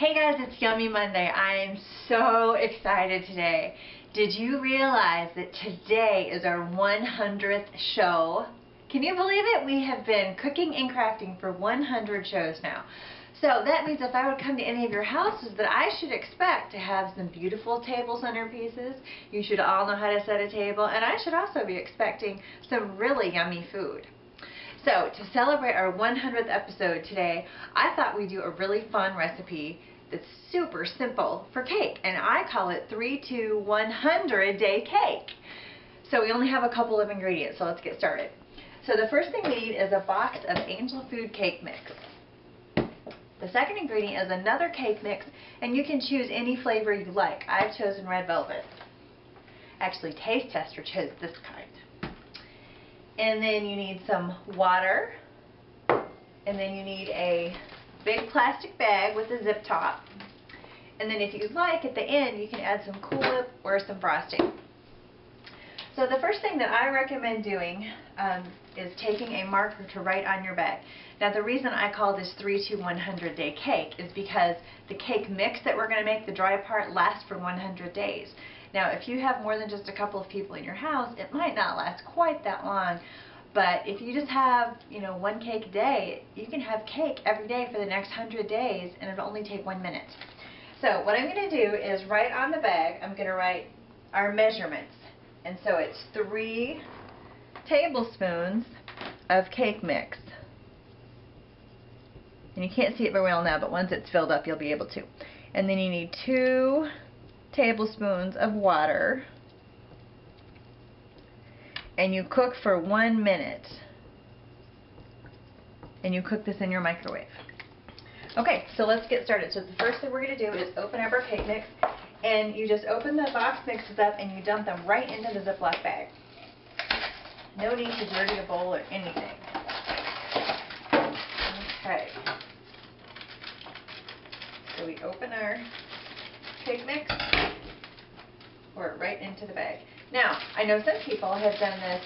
Hey guys, it's Yummy Monday. I am so excited today. Did you realize that today is our 100th show? Can you believe it? We have been cooking and crafting for 100 shows now. So that means if I would come to any of your houses that I should expect to have some beautiful table centerpieces. You should all know how to set a table, and I should also be expecting some really yummy food. So to celebrate our 100th episode today, I thought we'd do a really fun recipe that's super simple for cake, and I call it 3 to 100 day cake. So we only have a couple of ingredients, so let's get started. So the first thing we need is a box of Angel Food cake mix. The second ingredient is another cake mix, and you can choose any flavor you like. I've chosen red velvet. Actually, Taste Tester chose this kind. And then you need some water, and then you need a big plastic bag with a zip top, and then if you'd like, at the end you can add some Cool Whip or some frosting. So the first thing that I recommend doing is taking a marker to write on your bag. Now the reason I call this 3 to 100 day cake is because the cake mix that we're going to make, the dry part, lasts for 100 days. Now if you have more than just a couple of people in your house, it might not last quite that long. But if you just have, one cake a day, you can have cake every day for the next 100 days, and it'll only take 1 minute. So what I'm going to do is write on the bag, I'm going to write our measurements. And so it's 3 tablespoons of cake mix. And you can't see it very well now, but once it's filled up, you'll be able to. And then you need 2 tablespoons of water. And you cook for 1 minute. And you cook this in your microwave. Okay, so let's get started. So the first thing we're going to do is open up our cake mix. And you just open the box mixes up and you dump them right into the Ziploc bag. No need to dirty a bowl or anything. Okay. So we open our cake mix, pour it right into the bag. Now, I know some people have done this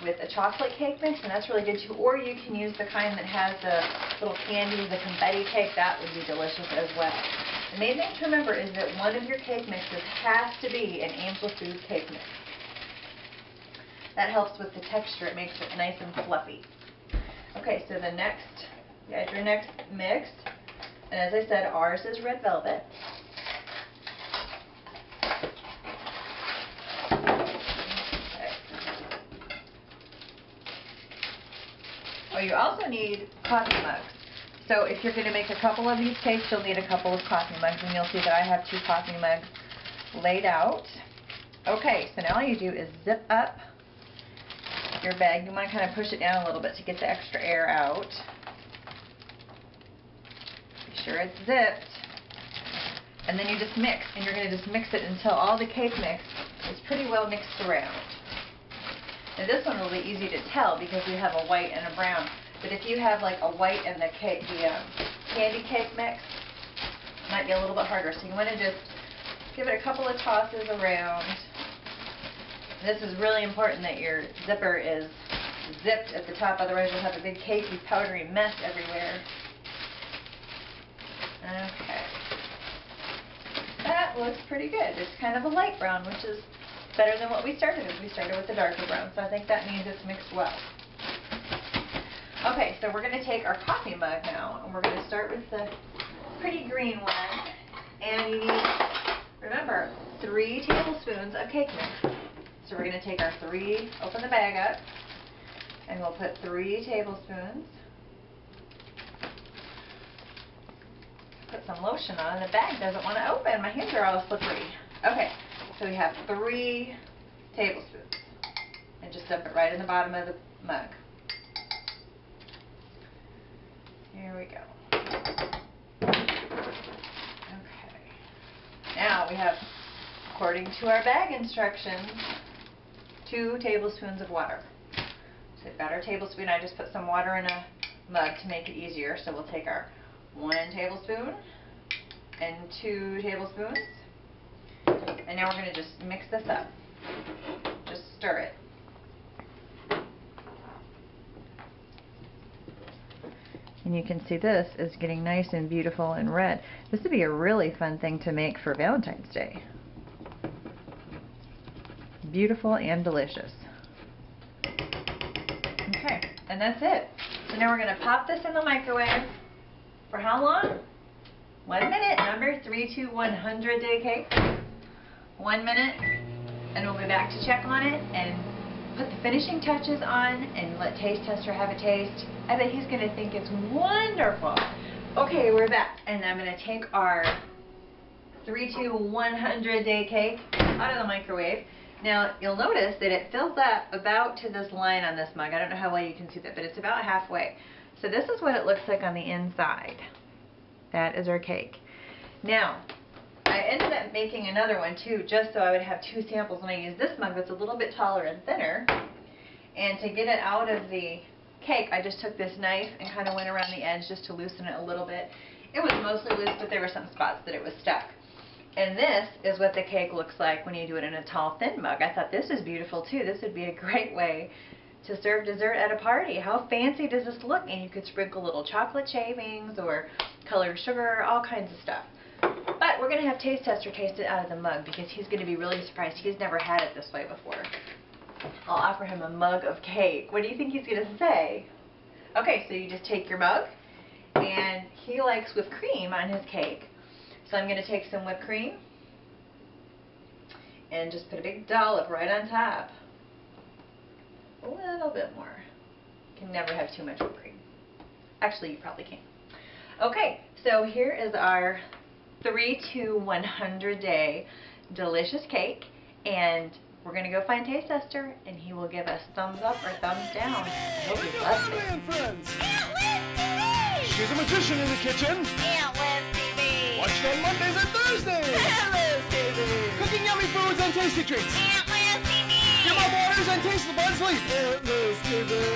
with a chocolate cake mix, and that's really good too. Or you can use the kind that has the little candy, the confetti cake. That would be delicious as well. The main thing to remember is that one of your cake mixes has to be an Angel Food cake mix. That helps with the texture. It makes it nice and fluffy. Okay, so you add your next mix. And as I said, ours is red velvet. Oh, you also need coffee mugs. So if you're going to make a couple of these cakes, you'll need a couple of coffee mugs, and you'll see that I have 2 coffee mugs laid out. Okay, so now all you do is zip up your bag. You want to kind of push it down a little bit to get the extra air out. Be sure it's zipped. And then you just mix, and you're going to just mix it until all the cake mix is pretty well mixed around. Now this one will be easy to tell because we have a white and a brown. But if you have like a white and the candy cake mix, it might be a little bit harder. So you want to just give it a couple of tosses around. This is really important that your zipper is zipped at the top, otherwise you'll have a big cakey, powdery mess everywhere. Okay. That looks pretty good. It's kind of a light brown, which is better than what we started with. We started with a darker brown, so I think that means it's mixed well. Okay, so we're going to take our coffee mug now, and we're going to start with the pretty green one. And you need, remember, 3 tablespoons of cake mix. So we're going to take our open the bag up, and we'll put 3 tablespoons. Put some lotion on, and the bag doesn't want to open. My hands are all slippery. Okay, so we have 3 tablespoons. And just dump it right in the bottom of the mug. Here we go. Okay. Now we have, according to our bag instructions, 2 tablespoons of water. So we've got our tablespoon. I just put some water in a mug to make it easier. So we'll take our 1 tablespoon and 2 tablespoons. And now we're going to just mix this up. Just stir it. And And you can see this is getting nice and beautiful and red. This would be a really fun thing to make for Valentine's Day. Beautiful and delicious. Okay, and that's it. So now we're going to pop this in the microwave for how long? 1 minute. Number 32100 day cake. 1 minute, and we'll be back to check on it and put the finishing touches on and let taste tester have a taste. I bet he's going to think it's wonderful. Okay, we're back, and I'm going to take our 32100 day cake out of the microwave. Now, you'll notice that it fills up about to this line on this mug. I don't know how well you can see that, but it's about halfway. So this is what it looks like on the inside. That is our cake. Now, I ended up making another one too, just so I would have 2 samples when I use this mug that's a little bit taller and thinner. And to get it out of the cake, I just took this knife and kind of went around the edge just to loosen it a little bit. It was mostly loose, but there were some spots that it was stuck. And this is what the cake looks like when you do it in a tall, thin mug. I thought this is beautiful too. This would be a great way to serve dessert at a party. How fancy does this look? And you could sprinkle little chocolate shavings or colored sugar, all kinds of stuff. But we're going to have taste tester taste it out of the mug because he's going to be really surprised. He's never had it this way before. I'll offer him a mug of cake. What do you think he's going to say? Okay, so you just take your mug, and he likes whipped cream on his cake. So I'm going to take some whipped cream and just put a big dollop right on top. A little bit more. You can never have too much whipped cream. Actually, you probably can. Okay, so here is our 32100 day delicious cake, and we're going to go find taste tester, and he will give us thumbs up or thumbs down. I hope he loves it. She's a magician in the kitchen. Aunt Liz TV. Watched on Mondays and Thursdays. Aunt Liz TV. Cooking yummy foods and tasty treats. Aunt Liz TV. Give up orders and taste the fun sleep. Aunt Liz TV.